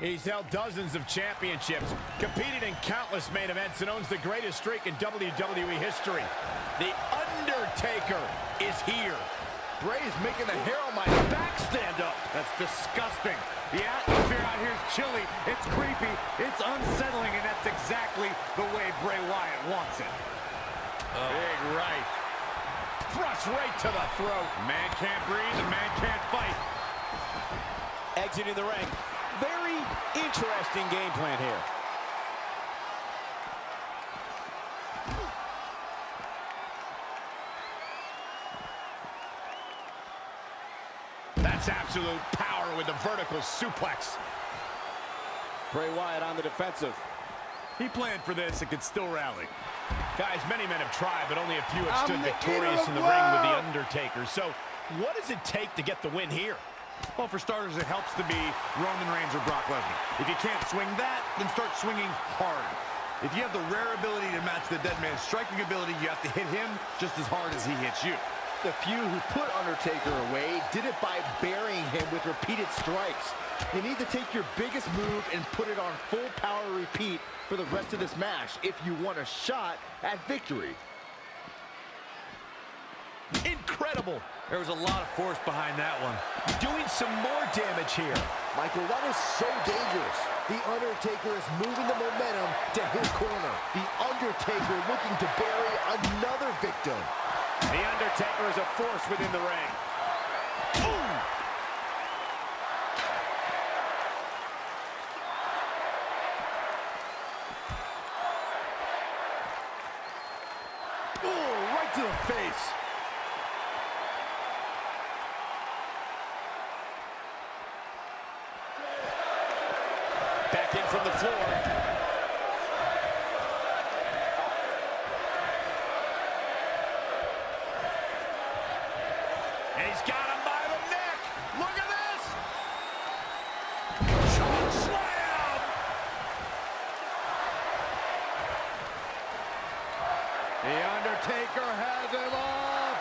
He's held dozens of championships, competed in countless main events, and owns the greatest streak in WWE history. The Undertaker is here. Bray is making the hair on my back stand up. That's disgusting. The atmosphere out here is chilly, it's creepy, it's unsettling, and that's exactly the way Bray Wyatt wants it. Big right. Thrust right to the throat. Man can't breathe, and man can't fight. Exiting the ring. Very interesting game plan here. That's absolute power with the vertical suplex. Bray Wyatt on the defensive. He planned for this and could still rally. Guys, many men have tried, but only a few have stood victorious in the ring with The Undertaker. So, what does it take to get the win here? Well, for starters, it helps to be Roman Reigns or Brock Lesnar. If you can't swing that, then start swinging hard. If you have the rare ability to match the dead man's striking ability, you have to hit him just as hard as he hits you. The few who put Undertaker away did it by burying him with repeated strikes. You need to take your biggest move and put it on full power repeat for the rest of this match if you want a shot at victory. Incredible. There was a lot of force behind that one. Doing some more damage here. Michael, that is so dangerous. The Undertaker is moving the momentum to his corner. The Undertaker looking to bury another victim. The Undertaker is a force within the ring. Boom! Oh, right to the face. Back in from the floor. And he's got him by the neck. Look at this. Choke slam. The Undertaker has him up.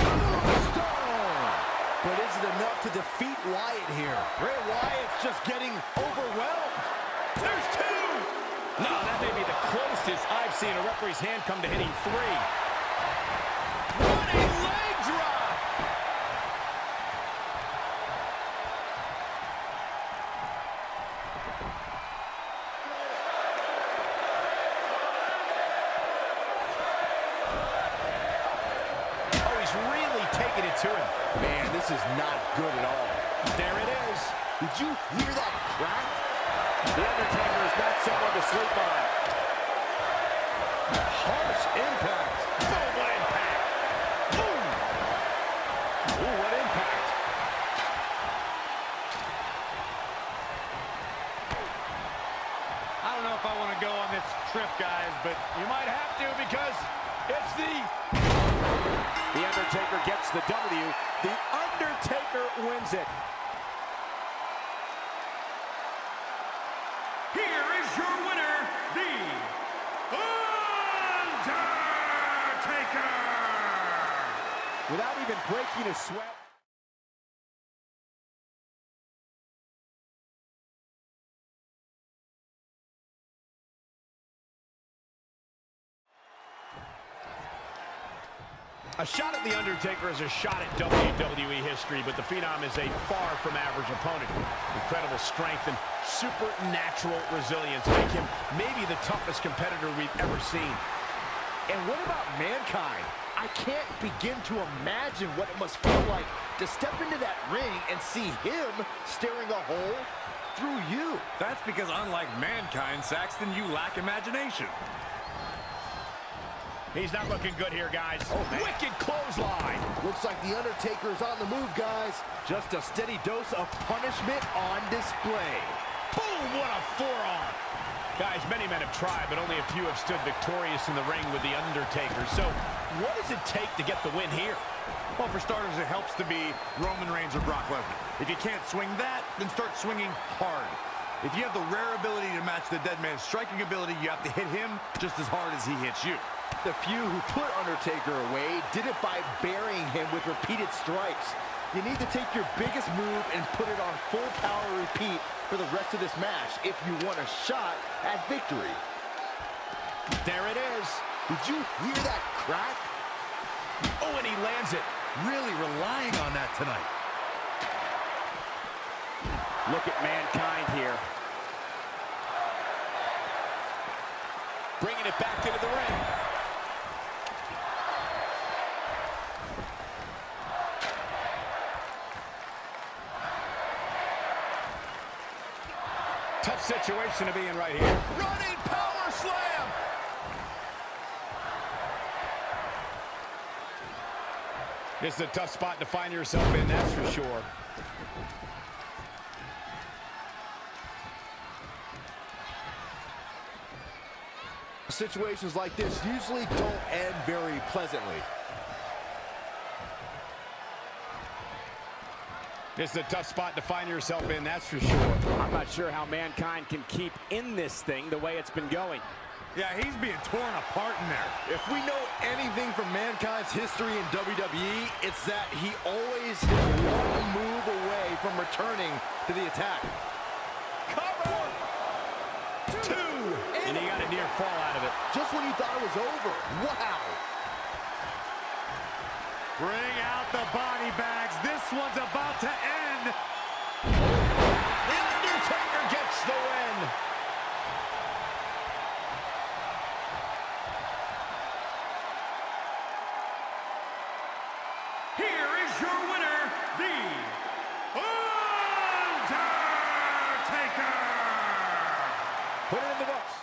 Tombstone. But is it enough to defeat Wyatt here? Bray Wyatt's just getting overwhelmed. There's two. No, that may be the closest I've seen a referee's hand come to hitting three. What a leg drop. Oh, he's really taking it to him. Man, this is not good at all. There it is. Did you hear that crack? The Undertaker is not someone to sleep on. Harsh impact. Boom, what impact. Boom. Ooh, what impact. I don't know if I want to go on this trip, guys, but you might have to because it's the Undertaker gets the W. The Undertaker wins it. Here is your winner, The Undertaker! Without even breaking a sweat. A shot at The Undertaker is a shot at WWE history, but the Phenom is a far from average opponent. Incredible strength and supernatural resilience make him maybe the toughest competitor we've ever seen. And what about Mankind? I can't begin to imagine what it must feel like to step into that ring and see him staring a hole through you. That's because unlike Mankind, Saxton, you lack imagination. He's not looking good here, guys. Oh, man. Wicked clothesline. Looks like The Undertaker is on the move, guys. Just a steady dose of punishment on display. Boom, what a forearm. Guys, many men have tried, but only a few have stood victorious in the ring with The Undertaker. So, what does it take to get the win here? Well, for starters, it helps to be Roman Reigns or Brock Lesnar. If you can't swing that, then start swinging hard. If you have the rare ability to match the dead man's striking ability, you have to hit him just as hard as he hits you. The few who put Undertaker away did it by burying him with repeated strikes. You need to take your biggest move and put it on full power repeat for the rest of this match if you want a shot at victory. There it is. Did you hear that crack? Oh, and he lands it. Really relying on that tonight. Look at Mankind here. Bringing it back into the ring. Tough situation to be in right here. Running power slam! This is a tough spot to find yourself in, that's for sure. Situations like this usually don't end very pleasantly. This is a tough spot to find yourself in, that's for sure. I'm not sure how Mankind can keep in this thing the way it's been going. Yeah, he's being torn apart in there. If we know anything from Mankind's history in WWE, it's that he always is one move away from returning to the attack. Cover! Two! And he got a near fall out of it. Just when you thought it was over. Wow! Bring out the body bags. This one's about to end. The Undertaker gets the win. Here is your winner, the Undertaker! Put it in the books.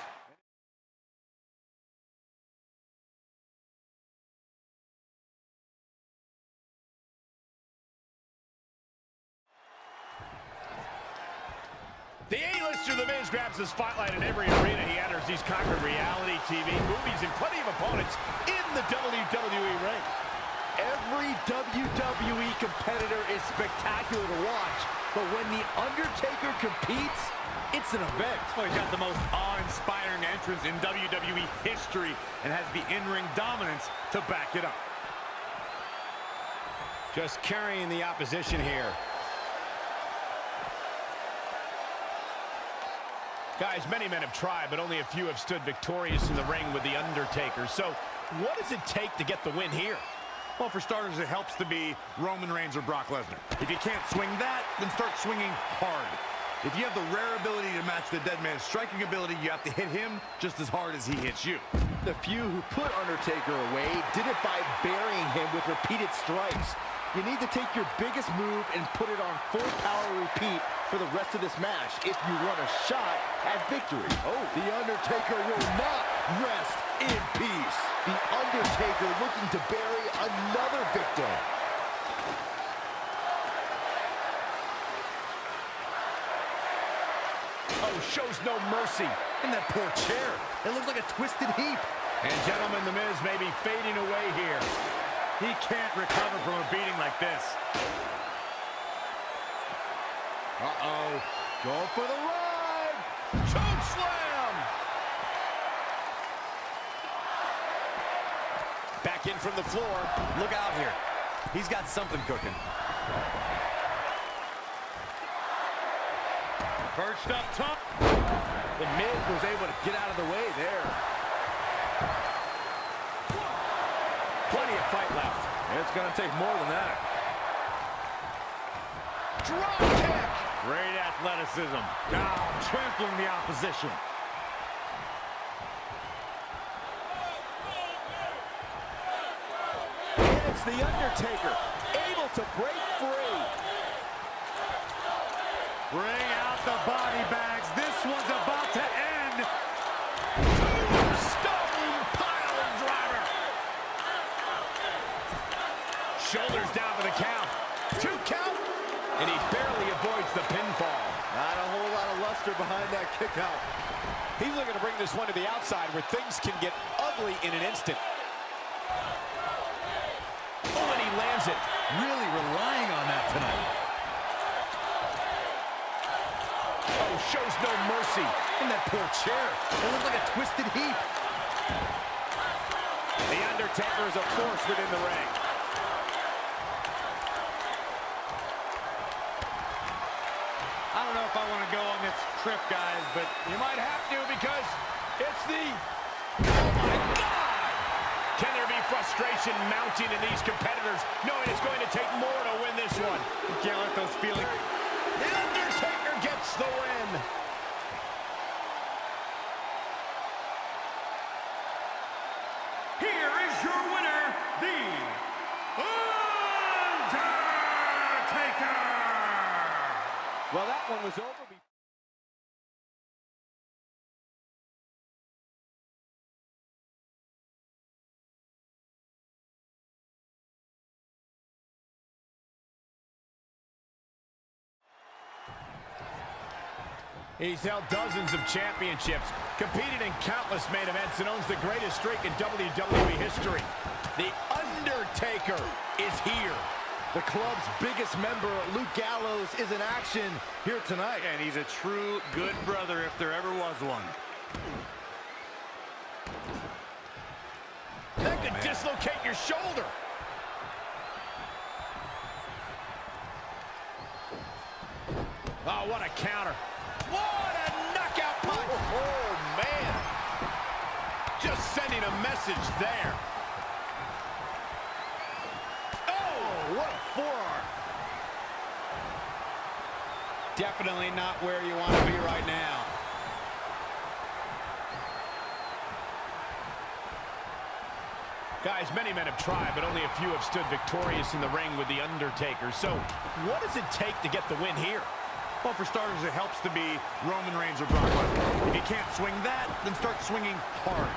The A-lister, The Miz, grabs the spotlight in every arena he enters. He's conquered reality TV, movies, and plenty of opponents in the WWE ring. Every WWE competitor is spectacular to watch, but when The Undertaker competes, it's an event. Well, he's got the most awe-inspiring entrance in WWE history and has the in-ring dominance to back it up. Just carrying the opposition here. Guys, many men have tried, but only a few have stood victorious in the ring with The Undertaker. So, what does it take to get the win here? Well, for starters, it helps to be Roman Reigns or Brock Lesnar. If you can't swing that, then start swinging hard. If you have the rare ability to match the dead man's striking ability, you have to hit him just as hard as he hits you. The few who put Undertaker away did it by burying him with repeated strikes. You need to take your biggest move and put it on full power repeat for the rest of this match if you want a shot at victory. Oh, The Undertaker will not rest in peace. The Undertaker looking to bury another victim. Oh, shows no mercy. And that poor chair. It looks like a twisted heap. And gentlemen, The Miz may be fading away here. He can't recover from a beating like this. Uh-oh. Going for the ride. Choke slam! Back in from the floor. Look out here. He's got something cooking. Perched up top. The Miz was able to get out of the way there. Plenty of fight left. It's going to take more than that. Drop kick! Great athleticism. Now trampling the opposition. And it's The Undertaker, able to break free. Bring out the body bags. This one's about to end. Stone pile driver. Shoulders down for the count. 2 count. And he barely avoids the pinfall. Not a whole lot of luster behind that kick out. He's looking to bring this one to the outside where things can get ugly in an instant. Oh, and he lands it. Really relying on that tonight. Oh, shows no mercy. And that poor chair. It looks like a twisted heap. The Undertaker is a force within the ring. trip, guys, but You might have to because it's the... Oh, my God! Can there be frustration mounting in these competitors, knowing it's going to take more to win this one? you can't let those feelings... The Undertaker gets the win. Here is your winner, the Undertaker! Well, that one was over. He's held dozens of championships, competed in countless main events, and owns the greatest streak in WWE history. The Undertaker is here. The club's biggest member, Luke Gallows, is in action here tonight. And he's a true good brother if there ever was one. That could dislocate your shoulder. Oh, what a counter. What a knockout punch. Oh, man. Just sending a message there. Oh, what a forearm. Definitely not where you want to be right now. Guys, many men have tried, but only a few have stood victorious in the ring with The Undertaker. So, what does it take to get the win here? Well, for starters, it helps to be Roman Reigns or Brock Lesnar. If you can't swing that, then start swinging hard.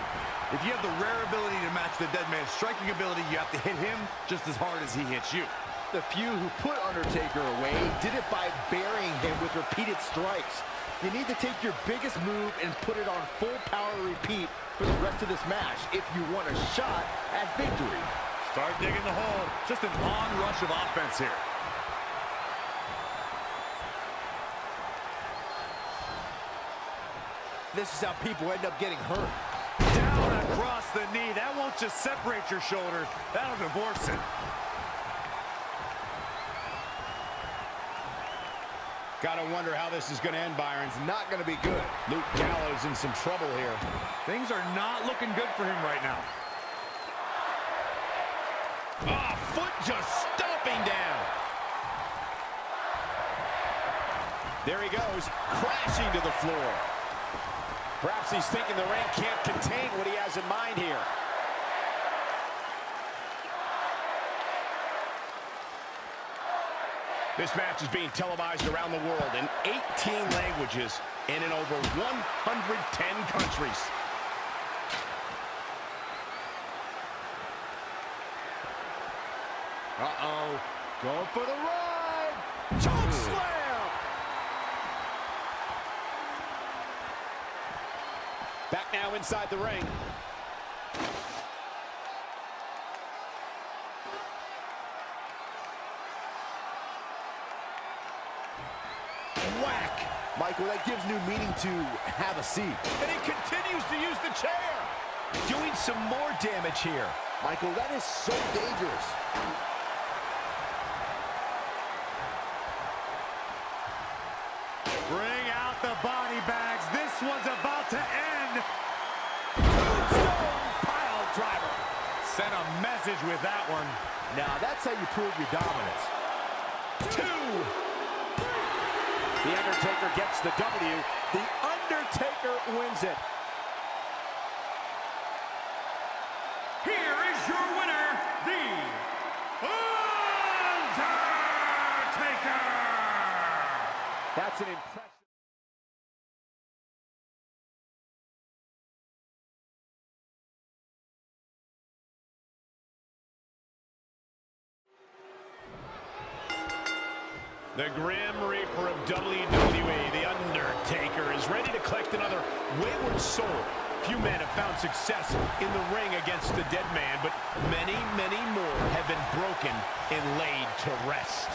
If you have the rare ability to match the dead man's striking ability, you have to hit him just as hard as he hits you. The few who put Undertaker away did it by burying him with repeated strikes. You need to take your biggest move and put it on full power repeat for the rest of this match if you want a shot at victory. Start digging the hole. Just an onrush of offense here. This is how people end up getting hurt. Down across the knee. That won't just separate your shoulder. That'll divorce it. Gotta wonder how this is gonna end, Byron. It's not going to be good. Luke Gallows in some trouble here. Things are not looking good for him right now. Ah, foot just stomping down. There he goes, crashing to the floor. Perhaps he's thinking the ring can't contain what he has in mind here. This match is being televised around the world in 18 languages and in over 110 countries. Uh-oh. Going for the ride. Choke slam! Back now inside the ring. Whack! Michael, that gives new meaning to have a seat. And he continues to use the chair. Doing some more damage here. Michael, that is so dangerous. Bring out the body bags. This one's about to end. Tombstone pile driver. Sent a message with that one. Now, that's how you prove your dominance. 2. The Undertaker gets the W. The Undertaker wins it. Here is your winner, the Undertaker! That's an impressive... The Grim Reaper of WWE, The Undertaker, is ready to collect another wayward soul. Few men have found success in the ring against the dead man, but many, many more have been broken and laid to rest.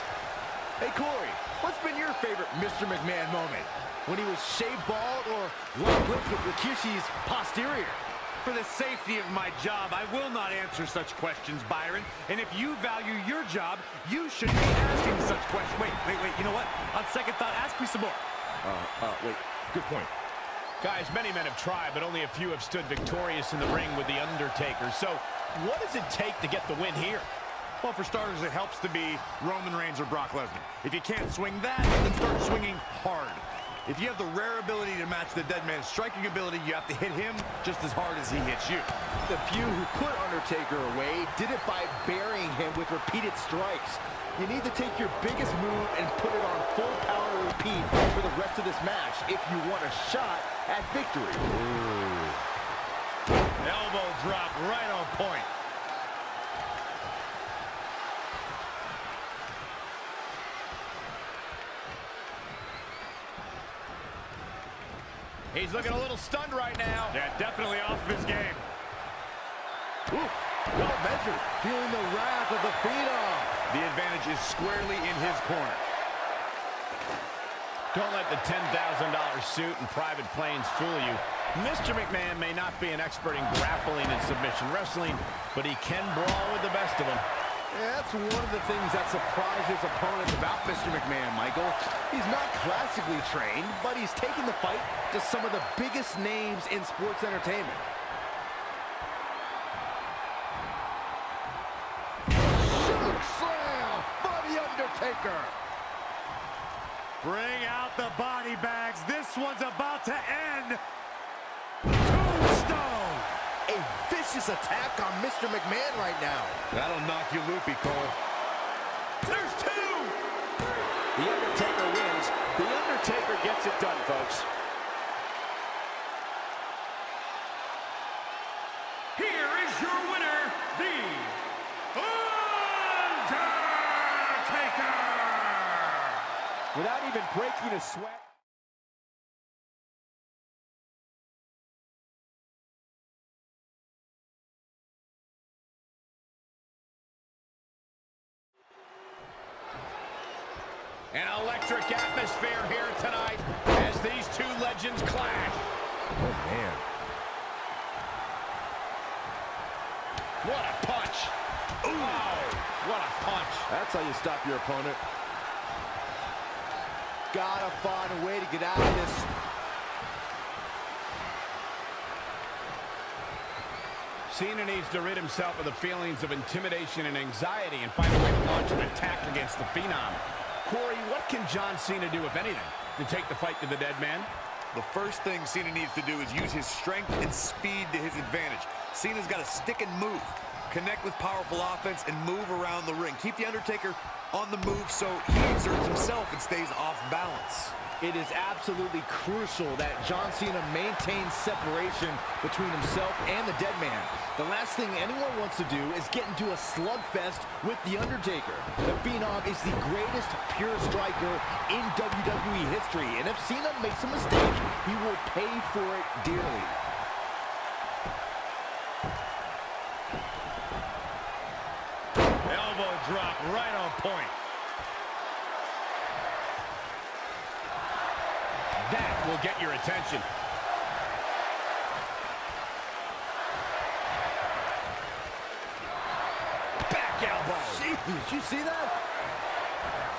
Hey, Corey, what's been your favorite Mr. McMahon moment? When he was shaved bald or locked lips with Rikishi's posterior? For the safety of my job, I will not answer such questions, Byron. And if you value your job, you should be asking such questions. Wait, you know what? On second thought, ask me some more. Wait. Good point. Guys, many men have tried, but only a few have stood victorious in the ring with The Undertaker. So, what does it take to get the win here? Well, for starters, it helps to be Roman Reigns or Brock Lesnar. If you can't swing that, then start swinging hard. If you have the rare ability to match the dead man's striking ability, you have to hit him just as hard as he hits you. The few who put Undertaker away did it by burying him with repeated strikes. You need to take your biggest move and put it on full power repeat for the rest of this match if you want a shot at victory. Ooh. Elbow drop right on point. He's looking a little stunned right now. Yeah, definitely off of his game. Ooh, well measured. Feeling the wrath of the Phenom. The advantage is squarely in his corner. Don't let the $10,000 suit and private planes fool you. Mr. McMahon may not be an expert in grappling and submission wrestling, but he can brawl with the best of them. Yeah, that's one of the things that surprises opponents about Mr. McMahon, Michael. He's not classically trained, but he's taking the fight to some of the biggest names in sports entertainment. Shoot slam by The Undertaker. Bring out the body bags. This one's about to end. Tombstone. A vicious attack on Mr. McMahon right now. That'll knock you loopy, Cole. There's two! The Undertaker wins. The Undertaker gets it done, folks. Here is your winner, The Undertaker! Without even breaking a sweat. An electric atmosphere here tonight as these two legends clash. Oh, man. What a punch. Ooh. Oh, what a punch. That's how you stop your opponent. Gotta find a way to get out of this. Cena needs to rid himself of the feelings of intimidation and anxiety and find a way to launch an attack against the Phenom. Corey, what can John Cena do, if anything, to take the fight to the dead man? The first thing Cena needs to do is use his strength and speed to his advantage. Cena's got to stick and move, connect with powerful offense, and move around the ring. Keep The Undertaker on the move so he exerts himself and stays off balance. It is absolutely crucial that John Cena maintains separation between himself and the dead man. The last thing anyone wants to do is get into a slugfest with The Undertaker. The Phenom is the greatest pure striker in WWE history, and if Cena makes a mistake, he will pay for it dearly. Elbow drop right on point. That will get your attention. Back elbow. Jeez, did you see that?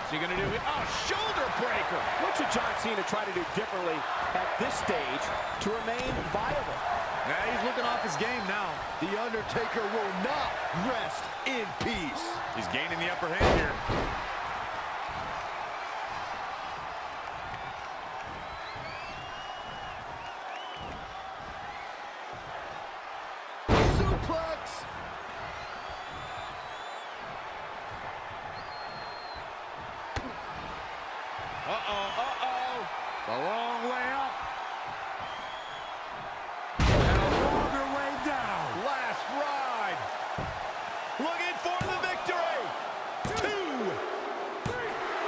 What's he gonna do? Oh, shoulder breaker. What should John Cena try to do differently at this stage to remain viable? Yeah, he's looking off his game now. The Undertaker will not rest in peace. He's gaining the upper hand here. Suplex. A long way up. And a longer way down. Last ride. Looking for the victory. 2.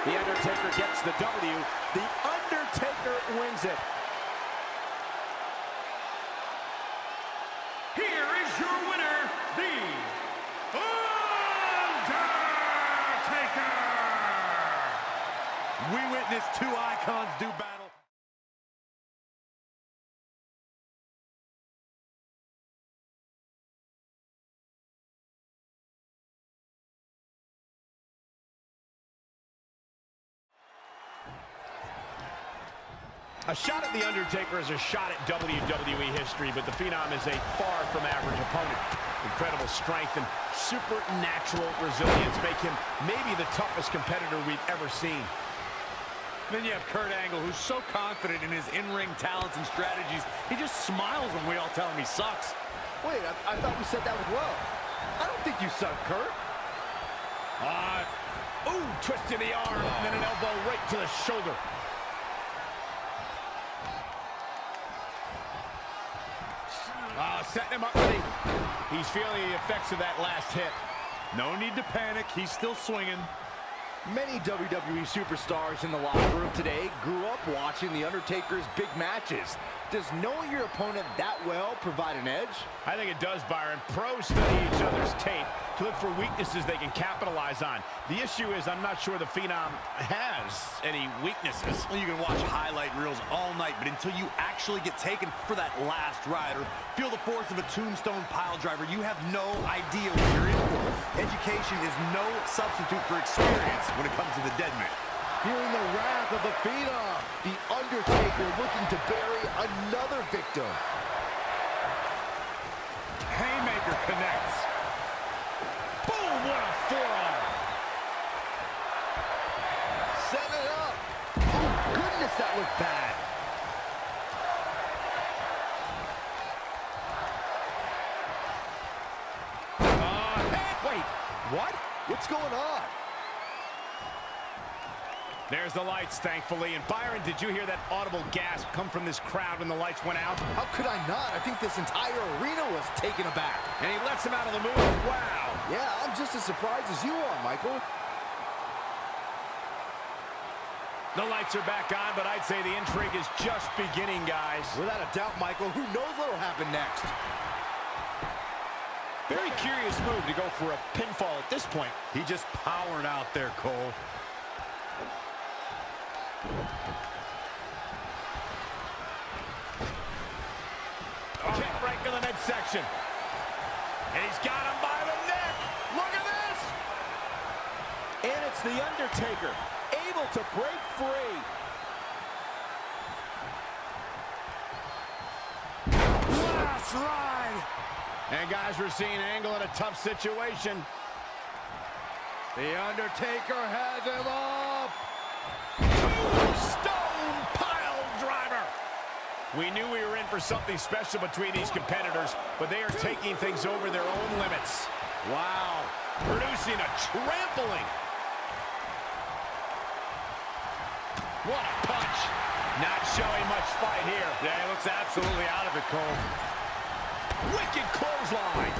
The Undertaker gets the W. The Undertaker wins it. Here is your winner, The Undertaker! We witnessed two icons do battle. A shot at The Undertaker is a shot at WWE history, but the Phenom is a far from average opponent. Incredible strength and supernatural resilience make him maybe the toughest competitor we've ever seen. Then you have Kurt Angle, who's so confident in his in-ring talents and strategies, he just smiles when we all tell him he sucks. Wait, I thought we said that was love. I don't think you suck, Kurt. Ooh, twist to the arm, and then an elbow right to the shoulder. Setting him up ready. He's feeling the effects of that last hit. No need to panic. He's still swinging. Many WWE superstars in the locker room today grew up watching The Undertaker's big matches. Does knowing your opponent that well provide an edge? I think it does, Byron. Pros study each other's tape to look for weaknesses they can capitalize on. The issue is I'm not sure the Phenom has any weaknesses. Well, you can watch highlight reels all night, but until you actually get taken for that last ride or feel the force of a tombstone pile driver, you have no idea what you're in for. Education is no substitute for experience when it comes to the dead man. Feeling the wrath of the Phenom. The Undertaker looking to bury another victim. Haymaker connects. Boom, what a forearm. Set it up. Oh, goodness, that looked bad. Wait, what? What's going on? There's the lights, thankfully. And Byron, did you hear that audible gasp come from this crowd when the lights went out? How could I not? I think this entire arena was taken aback. And he lets him out of the move. Wow. Yeah, I'm just as surprised as you are, Michael. The lights are back on, but I'd say the intrigue is just beginning, guys. Without a doubt, Michael, who knows what'll happen next? Very curious move to go for a pinfall at this point. He just powered out there, Cole. Kick right to the midsection. And he's got him by the neck. Look at this. And it's The Undertaker, able to break free. Last ride. And guys, we're seeing Angle in a tough situation. The Undertaker has him up. Stone pile driver. We knew we were in for something special between these competitors, but they are taking things over their own limits. Wow. Producing a trampling. What a punch. Not showing much fight here. Yeah, he looks absolutely out of it, Cole. Wicked clothesline.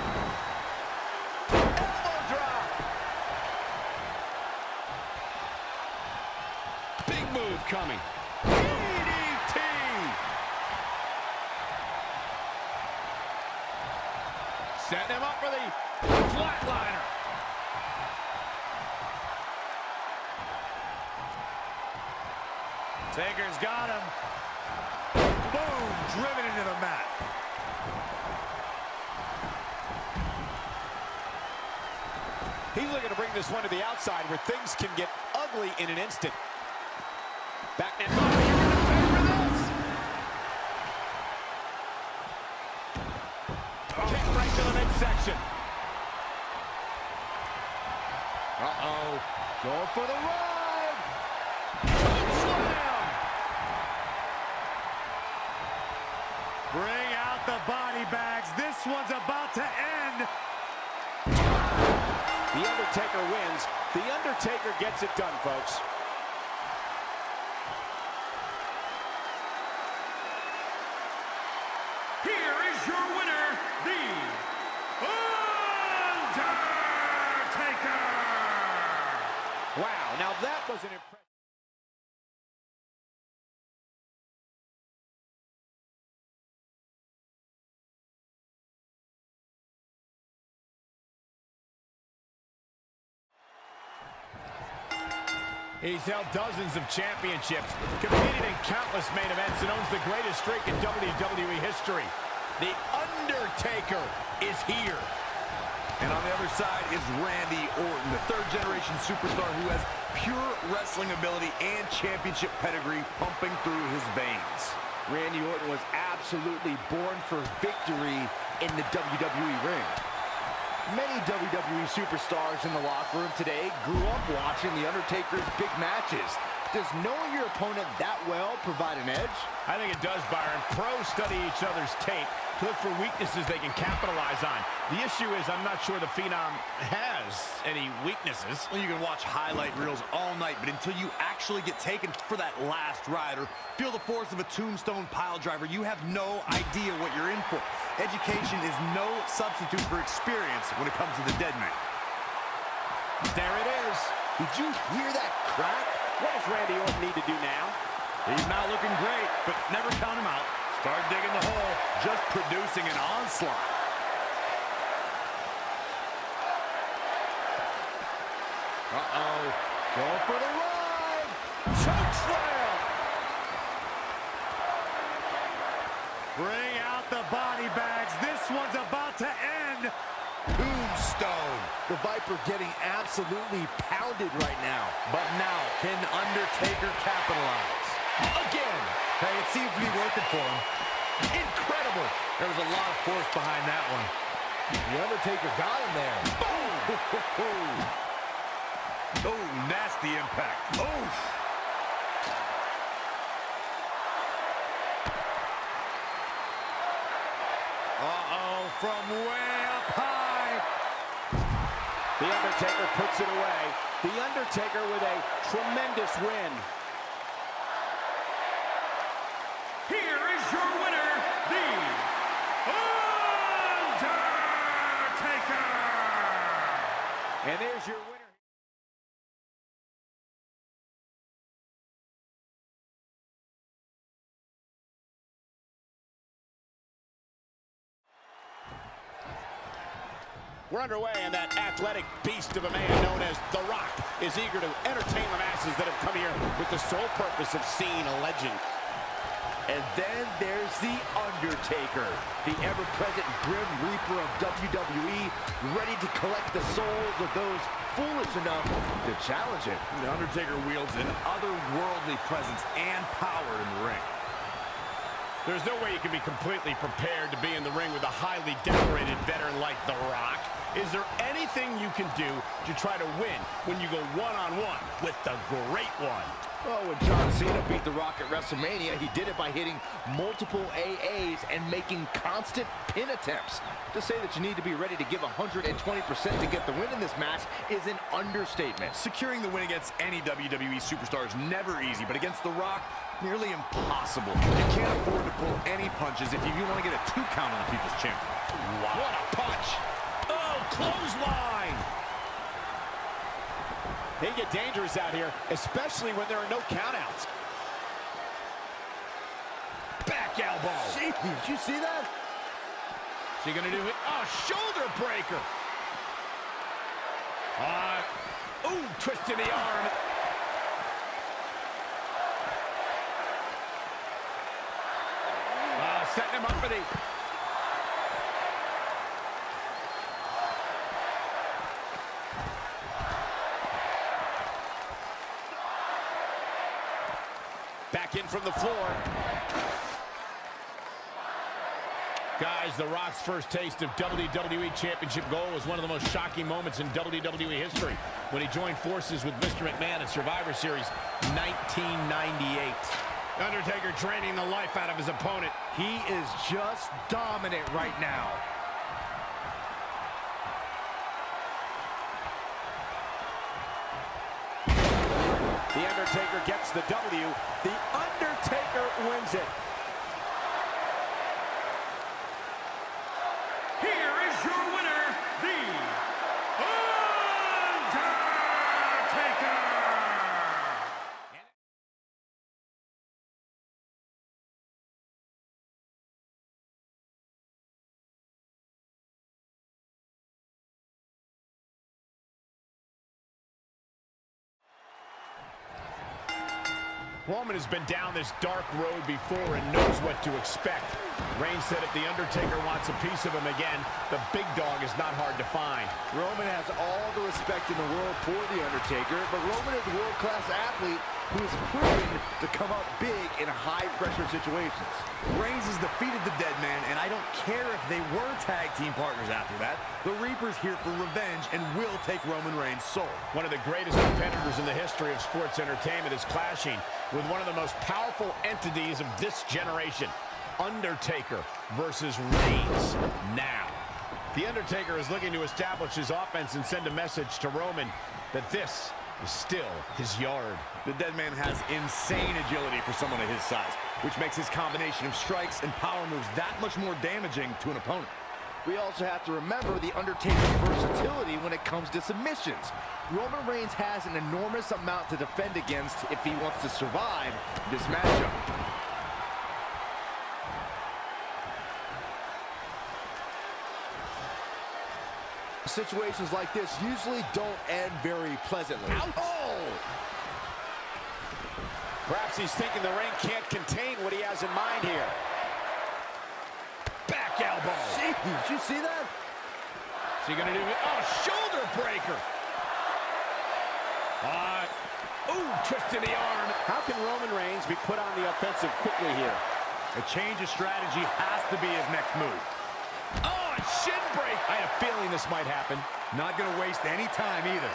Elbow drop. Big move coming. DDT. Setting him up for the flatliner. Taker's got him. Boom, driven into the mat. He's looking to bring this one to the outside where things can get ugly in an instant. Back net. Oh, you're going to pay for this. Kick right to the midsection. Uh-oh. Going for the ride. Slam. Bring out the body bags. This one's about to end. The Undertaker wins. The Undertaker gets it done, folks. Here is your winner, The Undertaker! Wow, now that was an impressive... He's held dozens of championships, competed in countless main events, and owns the greatest streak in WWE history. The Undertaker is here. And on the other side is Randy Orton, the third-generation superstar who has pure wrestling ability and championship pedigree pumping through his veins. Randy Orton was absolutely born for victory in the WWE ring. Many WWE superstars in the locker room today grew up watching The Undertaker's big matches. Does knowing your opponent that well provide an edge? I think it does, Byron. Pros study each other's tape to look for weaknesses they can capitalize on. The issue is I'm not sure the Phenom has any weaknesses. Well, you can watch highlight reels all night, but until you actually get taken for that last ride or feel the force of a tombstone pile driver, you have no idea what you're in for. Education is no substitute for experience when it comes to the dead man. There it is. Did you hear that crack? What does Randy Orton need to do now? He's not looking great, but never count him out. Start digging the hole, just producing an onslaught. Uh-oh. Going for the ride. Choke slam! Bring out the body bags. This one's about to end. Tombstone. The Viper getting absolutely pounded right now. But now, can Undertaker capitalize? Again. Hey, it seems to be working for him. Incredible. There was a lot of force behind that one. The Undertaker got him there. Boom. Oh, nasty impact. Oh. Uh-oh, from way up high. The Undertaker puts it away. The Undertaker with a tremendous win. Here is your winner, The Undertaker! And there's your winner. We're underway, and that athletic beast of a man known as The Rock is eager to entertain the masses that have come here with the sole purpose of seeing a legend. And then there's The Undertaker, the ever-present Grim Reaper of WWE, ready to collect the souls of those foolish enough to challenge him. The Undertaker wields an otherworldly presence and power in the ring. There's no way you can be completely prepared to be in the ring with a highly decorated veteran like The Rock. Is there anything you can do to try to win when you go one-on-one with the Great One? Well, when John Cena beat The Rock at WrestleMania, he did it by hitting multiple AAs and making constant pin attempts. To say that you need to be ready to give 120% to get the win in this match is an understatement. Securing the win against any WWE superstar is never easy, but against The Rock, nearly impossible. You can't afford to pull any punches if you want to get a 2 count on the People's Champion. Wow. What a punch! Oh, clothesline! They get dangerous out here, especially when there are no countouts. Back elbow. Gee, did you see that? Is he gonna do it? Oh, shoulder breaker. Ooh, twisting the arm. Setting him up for the... Back in from the floor. Guys, The Rock's first taste of WWE Championship gold was one of the most shocking moments in WWE history when he joined forces with Mr. McMahon at Survivor Series 1998. Undertaker draining the life out of his opponent. He is just dominant right now. The Undertaker gets the W. The Undertaker wins it. Here is your winner, The Undertaker! Roman has been down this dark road before and knows what to expect. Reigns said if The Undertaker wants a piece of him again, the big dog is not hard to find. Roman has all the respect in the world for The Undertaker, but Roman is a world-class athlete who is proven to come up big in high-pressure situations. Reigns has defeated the Dead Man, and I don't care if they were tag team partners after that. The Reaper's here for revenge and will take Roman Reigns' soul. One of the greatest competitors in the history of sports entertainment is clashing with one of the most powerful entities of this generation. Undertaker versus Reigns now. The Undertaker is looking to establish his offense and send a message to Roman that this is still his yard. The Dead Man has insane agility for someone of his size, which makes his combination of strikes and power moves that much more damaging to an opponent. We also have to remember The Undertaker's versatility when it comes to submissions. Roman Reigns has an enormous amount to defend against if he wants to survive this matchup. Situations like this usually don't end very pleasantly. Ouch. Oh! Perhaps he's thinking the ring can't contain what he has in mind here. Back elbow. Jeez, did you see that? Is he going to do it? Oh, shoulder breaker. Ooh, twist to the arm. How can Roman Reigns be put on the offensive quickly here? A change of strategy has to be his next move. Oh, a shin break. I had a feeling this might happen. Not going to waste any time either.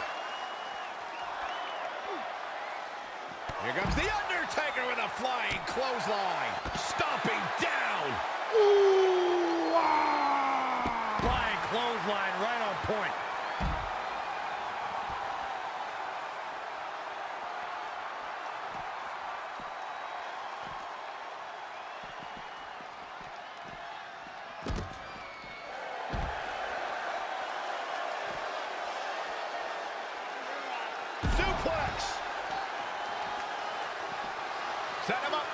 Here comes The Undertaker with a flying clothesline. Stomping down. Ooh, wow. Flying clothesline right on point. Suplex. Set him up.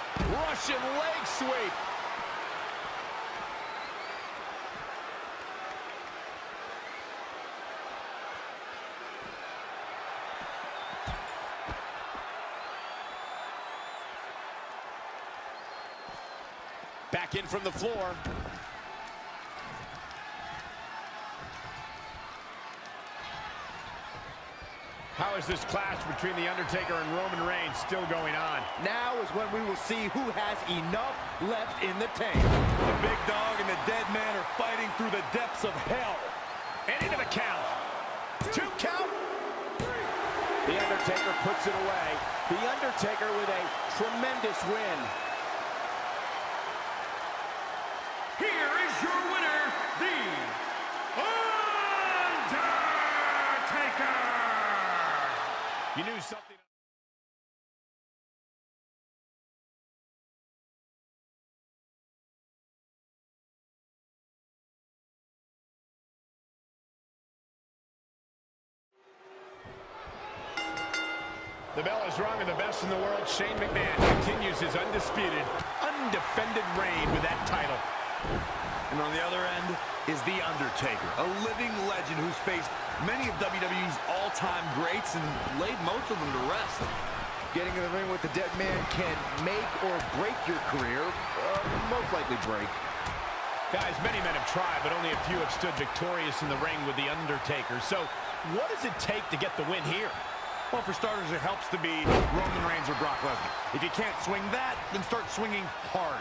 Russian leg sweep. Back in from the floor. How is this clash between The Undertaker and Roman Reigns still going on? Now is when we will see who has enough left in the tank. The big dog and the Dead Man are fighting through the depths of hell. And into the count. 2 count. The Undertaker puts it away. The Undertaker with a tremendous win. Here is your winner, The Undertaker! You knew something. The bell is rung and the best in the world, Shane McMahon, continues his undisputed, undefended reign with that title. And on the other end is The Undertaker, a living legend who's faced many of WWE's all-time greats and laid most of them to rest. Getting in the ring with the Dead Man can make or break your career, most likely break. Guys, many men have tried, but only a few have stood victorious in the ring with The Undertaker. So, what does it take to get the win here? Well, for starters, it helps to be Roman Reigns or Brock Lesnar. If you can't swing that, then start swinging hard.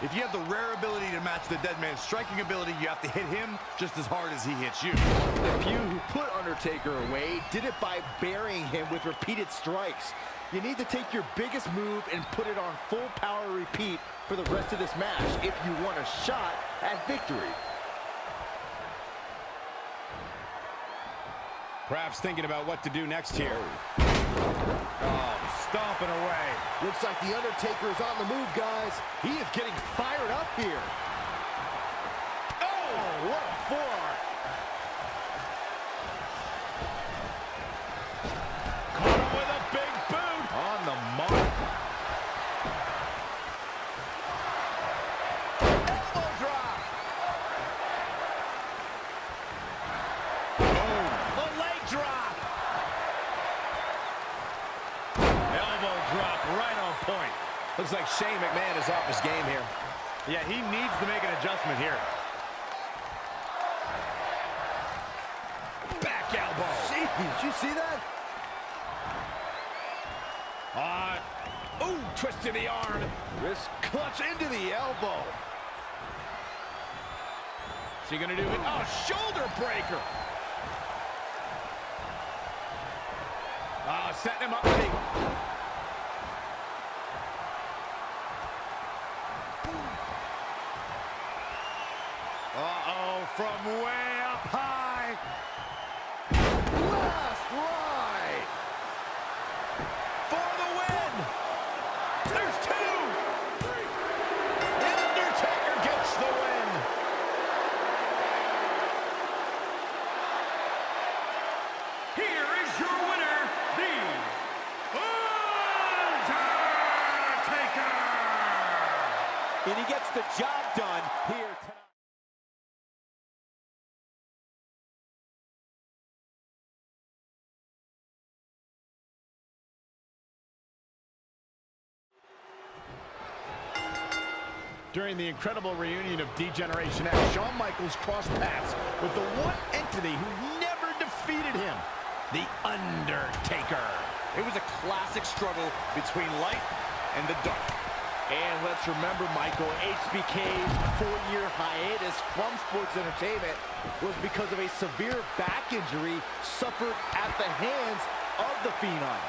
If you have the rare ability to match the Dead Man's striking ability, you have to hit him just as hard as he hits you. The few who put Undertaker away did it by burying him with repeated strikes. You need to take your biggest move and put it on full power repeat for the rest of this match if you want a shot at victory. Perhaps thinking about what to do next here. Oh, stomping away. Looks like The Undertaker is on the move, guys. He is getting fired up here. Oh, what a forearm. Caught him with a big boot. On the mark. Elbow drop. Boom. A leg drop. Elbow drop right on point. Looks like Shane McMahon is off his game here. Yeah, he needs to make an adjustment here. Back elbow. Gee, did you see that? Ooh, twist to the arm. Wrist clutch into the elbow. Is he gonna do it? Oh, shoulder breaker. Setting him up. Uh-oh, from way up high. Last right. For the win. There's two. The Undertaker gets the win. Here is your winner, the Undertaker! And he gets the job done here tonight. During the incredible reunion of D-Generation X, Shawn Michaels crossed paths with the one entity who never defeated him, The Undertaker. It was a classic struggle between light and the dark. And let's remember, Michael, HBK's 4-year hiatus from sports entertainment was because of a severe back injury suffered at the hands of the Phenom.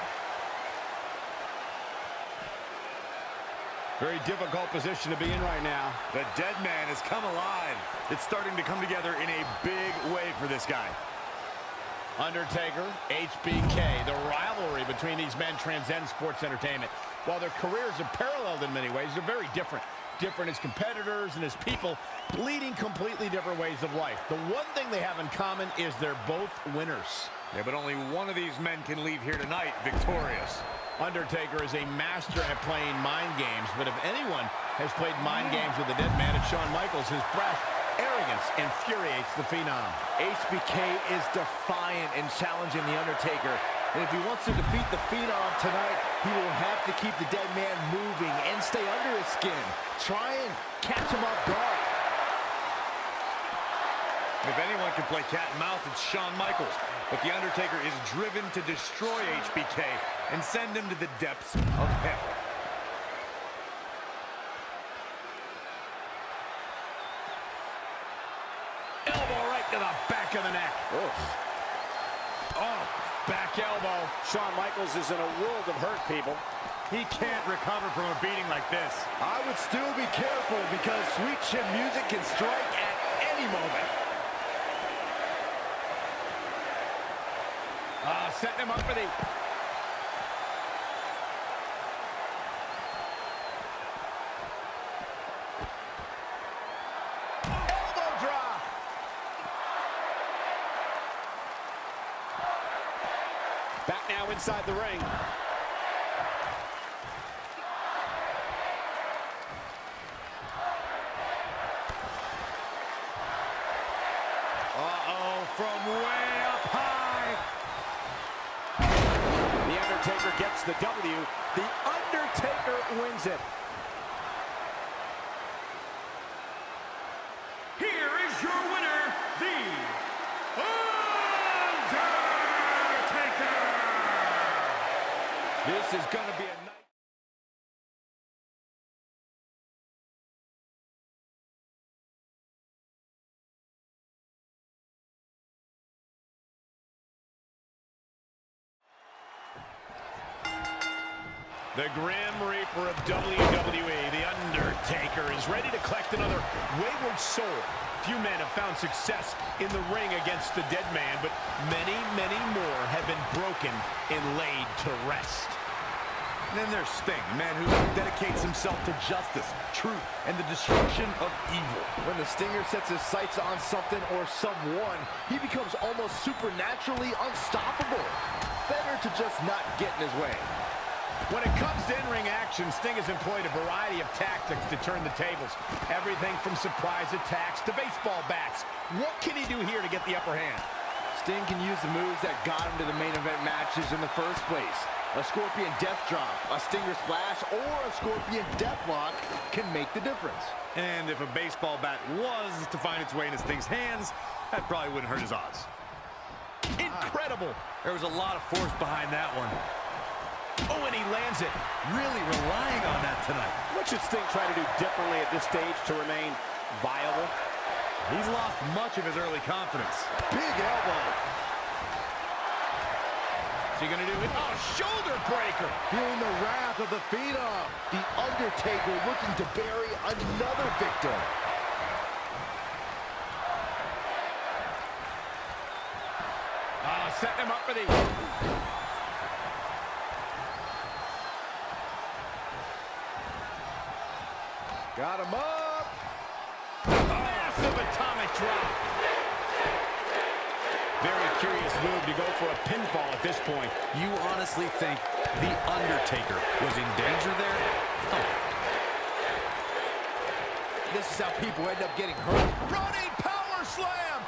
Very difficult position to be in right now. The dead man has come alive. It's starting to come together in a big way for this guy. Undertaker, HBK, the rivalry between these men transcends sports entertainment. While their careers are paralleled in many ways, they're very different. Different as competitors and as people, leading completely different ways of life. The one thing they have in common is they're both winners. Yeah, but only one of these men can leave here tonight victorious. Undertaker is a master at playing mind games, but if anyone has played mind games with the dead man, it's Shawn Michaels. His brash arrogance infuriates the Phenom. HBK is defiant and challenging the Undertaker. And if he wants to defeat the Phenom tonight, he will have to keep the dead man moving and stay under his skin. Try and catch him off guard. If anyone can play cat and mouse, it's Shawn Michaels. But The Undertaker is driven to destroy HBK and send him to the depths of hell. Elbow right to the back of the neck. Oh, back elbow. Shawn Michaels is in a world of hurt, people. He can't recover from a beating like this. I would still be careful because sweet chin music can strike at any moment. Setting him up for the... elbow drop. Back now inside the ring. Uh-oh, from way up high. The Undertaker gets the W. The Undertaker wins it. Here is your winner, the Undertaker! This is going to be a night. The Grim Reaper of WWE, The Undertaker, is ready to collect another wayward soul. Few men have found success in the ring against the dead man, but many, many more have been broken and laid to rest. And then there's Sting, a man who dedicates himself to justice, truth, and the destruction of evil. When the Stinger sets his sights on something or someone, he becomes almost supernaturally unstoppable. Better to just not get in his way. When it comes to in-ring action, Sting has employed a variety of tactics to turn the tables. Everything from surprise attacks to baseball bats. What can he do here to get the upper hand? Sting can use the moves that got him to the main event matches in the first place. A Scorpion Death Drop, a Stinger Splash, or a Scorpion Deathlock can make the difference. And if a baseball bat was to find its way into Sting's hands, that probably wouldn't hurt his odds. Incredible. There was a lot of force behind that one. Oh, and he lands it. Really relying on that tonight. What should Sting try to do differently at this stage to remain viable? He's lost much of his early confidence. Big elbow. What's he gonna do? Oh, shoulder breaker. Feeling the wrath of the Phenom. The Undertaker looking to bury another victim. Setting him up for the... Got him up. Massive atomic drop. Very curious move to go for a pinfall at this point. You honestly think The Undertaker was in danger there? Oh. This is how people end up getting hurt. Running power slam.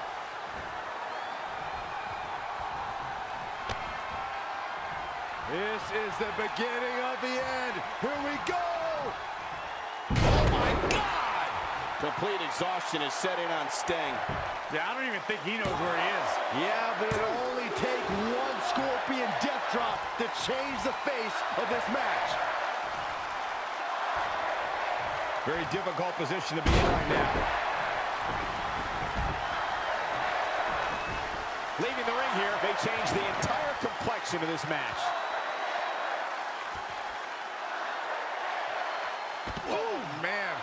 This is the beginning of the end. Here we go. Oh, my God. Complete exhaustion is setting on Sting. Yeah, I don't even think he knows where he is. Yeah, but it'll only take one Scorpion Death Drop to change the face of this match. Very difficult position to be in right now. Leaving the ring here may change the entire complexion of this match. Oh, man.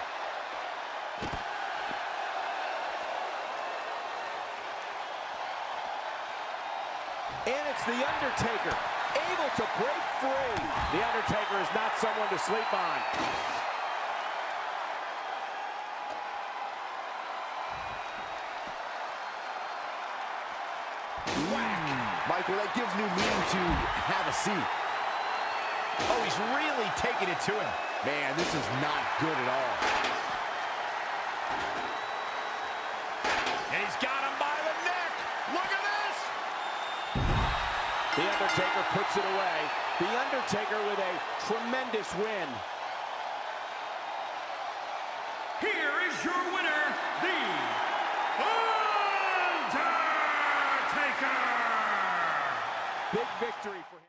And it's The Undertaker, able to break free. The Undertaker is not someone to sleep on. Michael, that gives new meaning to have a seat. Oh, he's really taking it to him. Man, this is not good at all. And he's got him by the neck. Look at this. The Undertaker puts it away. The Undertaker with a tremendous win. Here is your winner, The Undertaker! Big victory for him.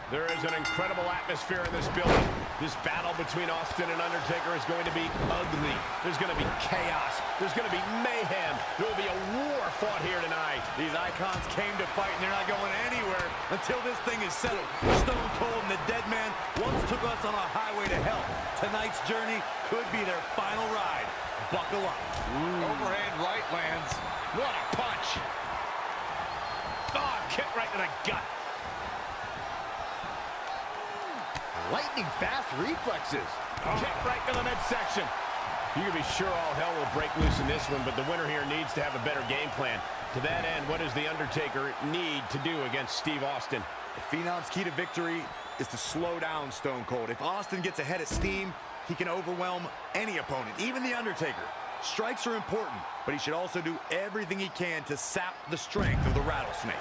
There is an incredible atmosphere in this building. This battle between Austin and Undertaker is going to be ugly. There's going to be chaos. There's going to be mayhem. There will be a war fought here tonight. These icons came to fight, and they're not going anywhere until this thing is settled. Stone Cold and the Dead Man once took us on a highway to hell. Tonight's journey could be their final ride. Buckle up. Overhand right lands. What a punch. Oh, kick right to the gut. Lightning fast reflexes. Kick right to the midsection. You can be sure all hell will break loose in this one, but the winner here needs to have a better game plan. To that end, what does The Undertaker need to do against Steve Austin? The Phenom's key to victory is to slow down Stone Cold. If Austin gets ahead of steam, he can overwhelm any opponent, even The Undertaker. Strikes are important, but he should also do everything he can to sap the strength of the Rattlesnake.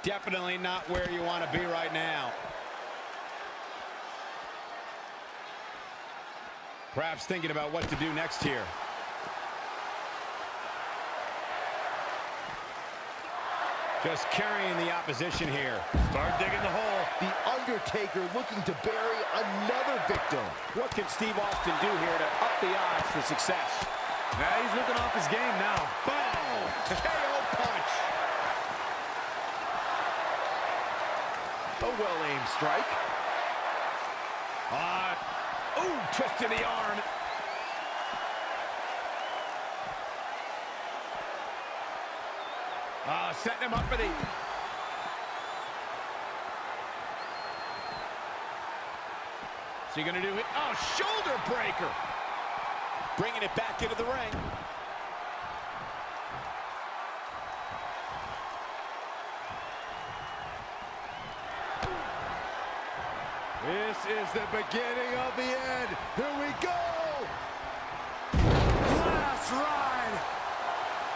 Definitely not where you want to be right now. Perhaps thinking about what to do next here. Just carrying the opposition here. Start digging the hole. The Undertaker looking to bury another victim. What can Steve Austin do here to up the odds for success? Now he's looking off his game now. Boom! KO punch. A well-aimed strike. Ooh, twist to the arm. Setting him up for the... What's he gonna do? Oh, shoulder breaker. Bringing it back into the ring. This is the beginning of the end. Here we go. Last ride.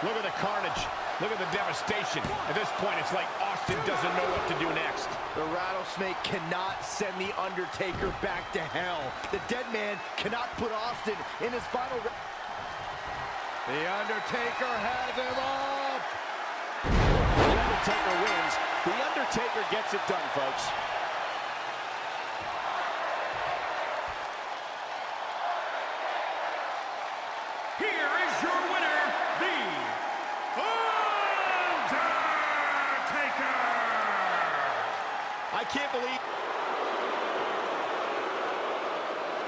Look at the carnage. Look at the devastation. At this point, it's like Austin doesn't know what to do next. The Rattlesnake cannot send The Undertaker back to hell. The Dead Man cannot put Austin in his final... The Undertaker has him up. The Undertaker wins. The Undertaker gets it done, folks. Here is your winner, The Undertaker! I can't believe...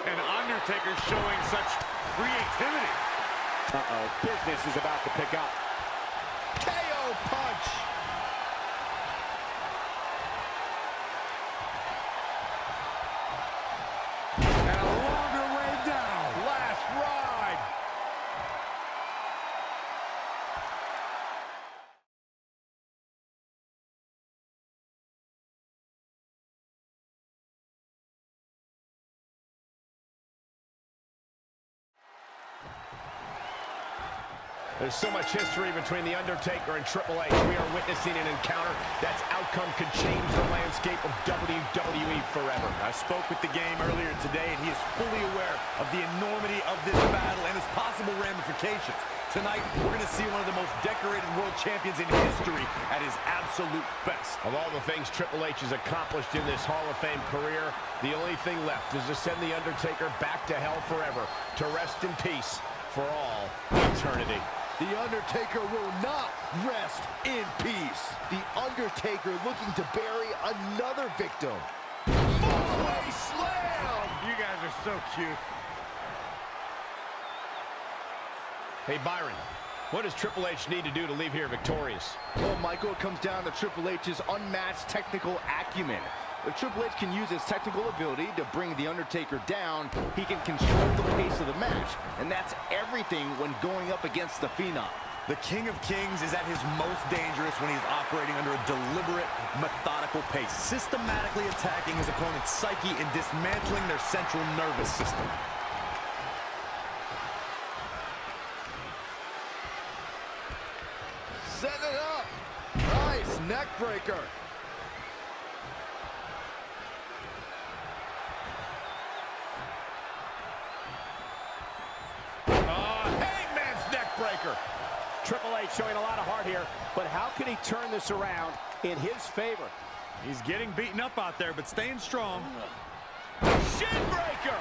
And Undertaker showing such creativity. Uh-oh, business is about to pick up. KO punch! And a longer way down. Last ride! There's so much history between The Undertaker and Triple H. We are witnessing an encounter that's outcome could change the landscape of WWE forever. I spoke with the game earlier today, and he is fully aware of the enormity of this battle and its possible ramifications. Tonight, we're going to see one of the most decorated world champions in history at his absolute best. Of all the things Triple H has accomplished in this Hall of Fame career, the only thing left is to send The Undertaker back to hell forever, to rest in peace for all eternity. The Undertaker will not rest in peace. The Undertaker looking to bury another victim. Fallaway slam! You guys are so cute. Hey, Byron, what does Triple H need to do to leave here victorious? Well, Michael, it comes down to Triple H's unmatched technical acumen. If Triple H can use his technical ability to bring The Undertaker down, he can control the pace of the match. And that's everything when going up against the Phenom. The King of Kings is at his most dangerous when he's operating under a deliberate, methodical pace, systematically attacking his opponent's psyche and dismantling their central nervous system. Set it up. Nice neck breaker. Hangman's neck breaker. Triple H showing a lot of heart here, but how can he turn this around in his favor? He's getting beaten up out there, but staying strong. Shin breaker.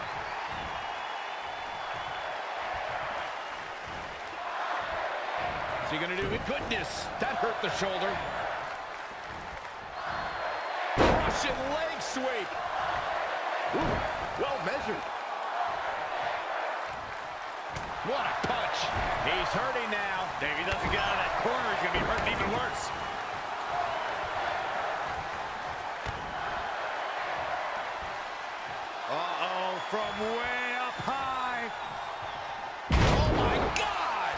What's he gonna do? Goodness, that hurt the shoulder. Russian leg sweep. Ooh, well measured. What a punch. He's hurting now. If he doesn't get out of that corner, he's gonna be hurting even worse. Uh-oh, from way up high. Oh my God!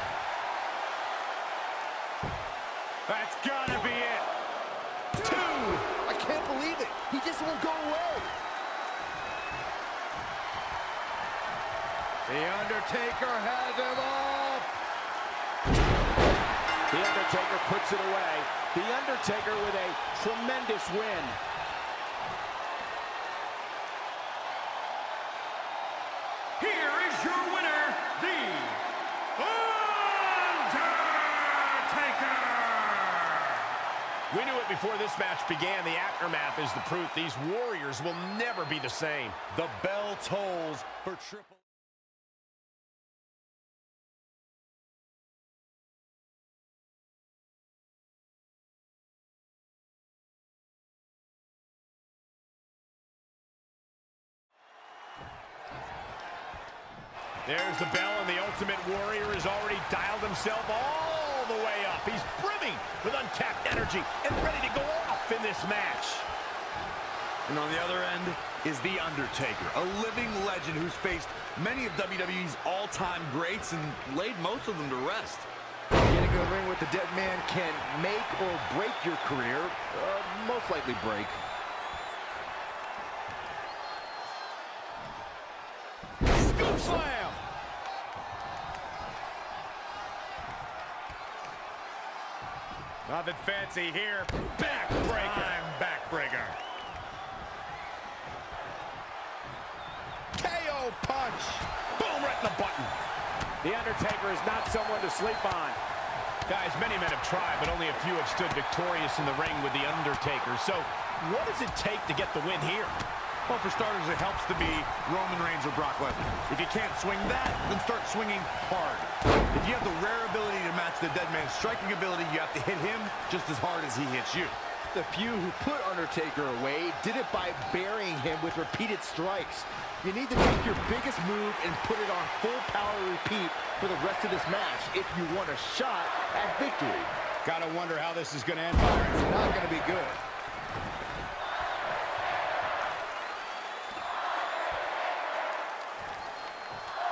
That's gotta be it. 2. I can't believe it. He just won't go away. The Undertaker has him up. The Undertaker puts it away. The Undertaker with a tremendous win. Here is your winner, The Undertaker! We knew it before this match began. The aftermath is the proof these warriors will never be the same. The bell tolls for Triple. There's the bell, and the Ultimate Warrior has already dialed himself all the way up. He's brimming with untapped energy and ready to go off in this match. And on the other end is The Undertaker, a living legend who's faced many of WWE's all-time greats and laid most of them to rest. Getting in the ring with the Dead Man can make or break your career. Most likely break. Slam! Nothing fancy here. Backbreaker. Backbreaker. KO punch. Boom, right in the button. The Undertaker is not someone to sleep on. Guys, many men have tried, but only a few have stood victorious in the ring with The Undertaker. So, what does it take to get the win here? Well, for starters, it helps to be Roman Reigns or Brock Lesnar. If you can't swing that, then start swinging hard. If you have the rare ability to match the dead man's striking ability, you have to hit him just as hard as he hits you. The few who put Undertaker away did it by burying him with repeated strikes. You need to take your biggest move and put it on full power repeat for the rest of this match if you want a shot at victory. Gotta wonder how this is gonna end, Byron. It's not gonna be good.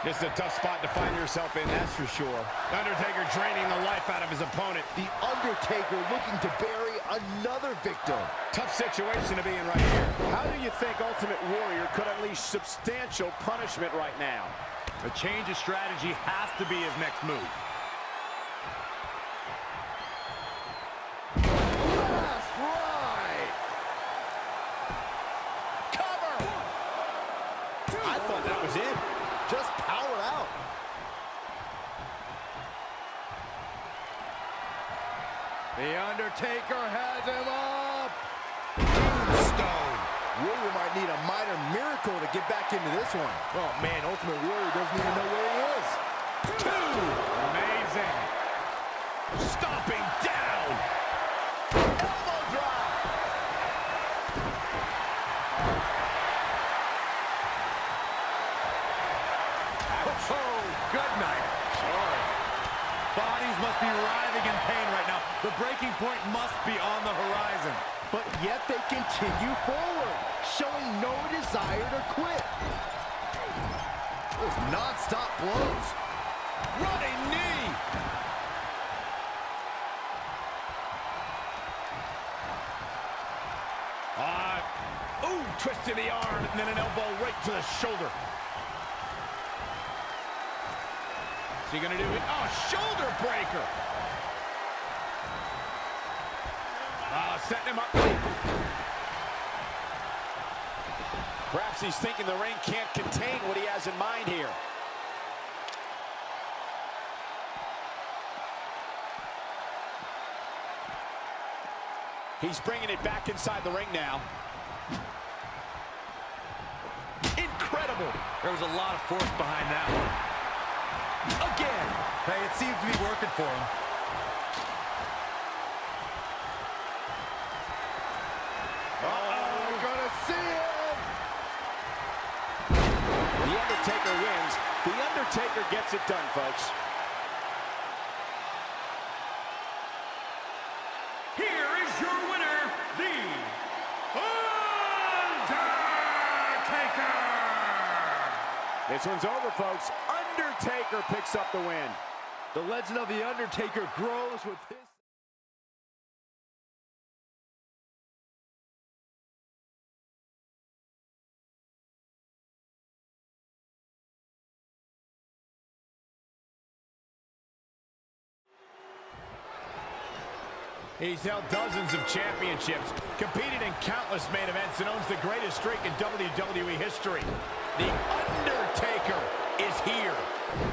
This is a tough spot to find yourself in, that's for sure. Undertaker draining the life out of his opponent. The Undertaker looking to bury another victim. Tough situation to be in right here. How do you think Ultimate Warrior could unleash substantial punishment right now? A change of strategy has to be his next move. That's right. Cover! I thought that was it. Just power out. The Undertaker has him up. Stone. Warrior might need a minor miracle to get back into this one. Oh, man, Ultimate Warrior doesn't even know where he is. Two. Amazing. Stomping down. Elbow drop. Oh, good night. Sorry. Bodies must be writhing in pain right now. The breaking point must be on the horizon. But yet they continue forward, showing no desire to quit. Those non-stop blows. Running knee. Ooh, twist to the arm, and then an elbow right to the shoulder. Is he gonna do it? Oh, shoulder breaker. Setting him up. Perhaps he's thinking the ring can't contain what he has in mind here. He's bringing it back inside the ring now. Incredible. There was a lot of force behind that one. Again. Hey, it seems to be working for him. We're gonna see him. The Undertaker wins. The Undertaker gets it done, folks. Here is your winner, The Undertaker! This one's over, folks. Undertaker picks up the win. The legend of The Undertaker grows with his... He's held dozens of championships, competed in countless main events, and owns the greatest streak in WWE history. The Undertaker is here.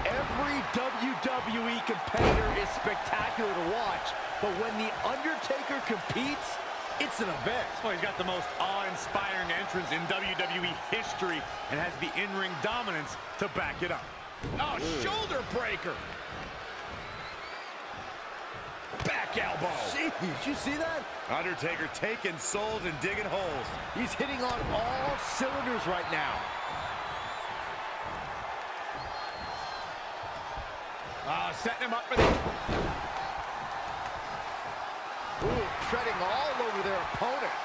Every WWE competitor is spectacular to watch, but when The Undertaker competes, it's an event. Well, he's got the most awe-inspiring entrance in WWE history and has the in-ring dominance to back it up. Oh, shoulder breaker. Back elbow. Jeez, you see that? Undertaker taking souls and digging holes. He's hitting on all cylinders right now. Setting him up for the... Ooh, treading all over their opponent.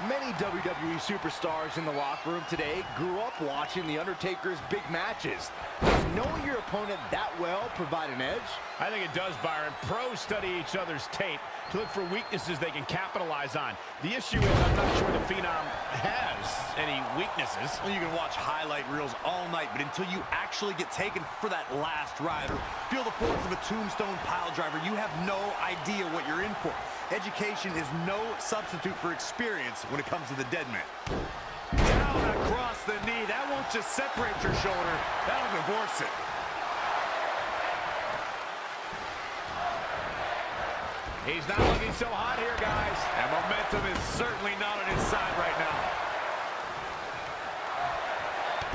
Many WWE superstars in the locker room today grew up watching The Undertaker's big matches. Does knowing your opponent that well provide an edge? I think it does, Byron. Pros study each other's tape to look for weaknesses they can capitalize on. The issue is I'm not sure the Phenom has any weaknesses. Well, you can watch highlight reels all night, but until you actually get taken for that last ride or feel the force of a tombstone pile driver, you have no idea what you're in for. Education is no substitute for experience when it comes to the dead man. Down across the knee. That won't just separate your shoulder. That'll divorce it. He's not looking so hot here, guys. And momentum is certainly not on his side right now.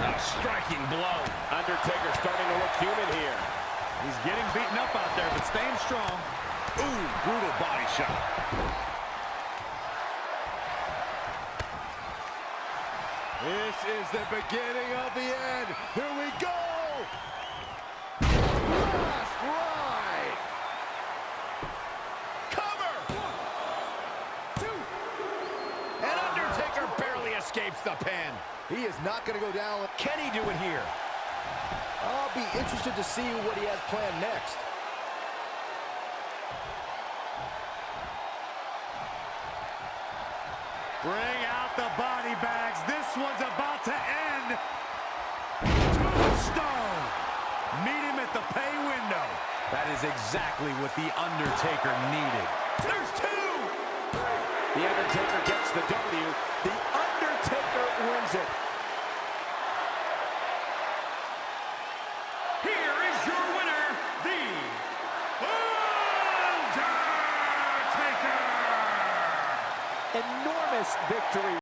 A striking blow. Undertaker starting to look human here. He's getting beaten up out there, but staying strong. Ooh, brutal body shot. This is the beginning of the end. Here we go. Last ride. Cover! 1, 2. And Undertaker barely escapes the pin. He is not going to go down. Can he do it here? I'll be interested to see what he has planned next. Bring out the body bags. This one's about to end. Tombstone. Meet him at the pay window. That is exactly what The Undertaker needed. There's 2! The Undertaker gets the W. The Undertaker wins it. Here is your winner, The Undertaker! Enormous victory.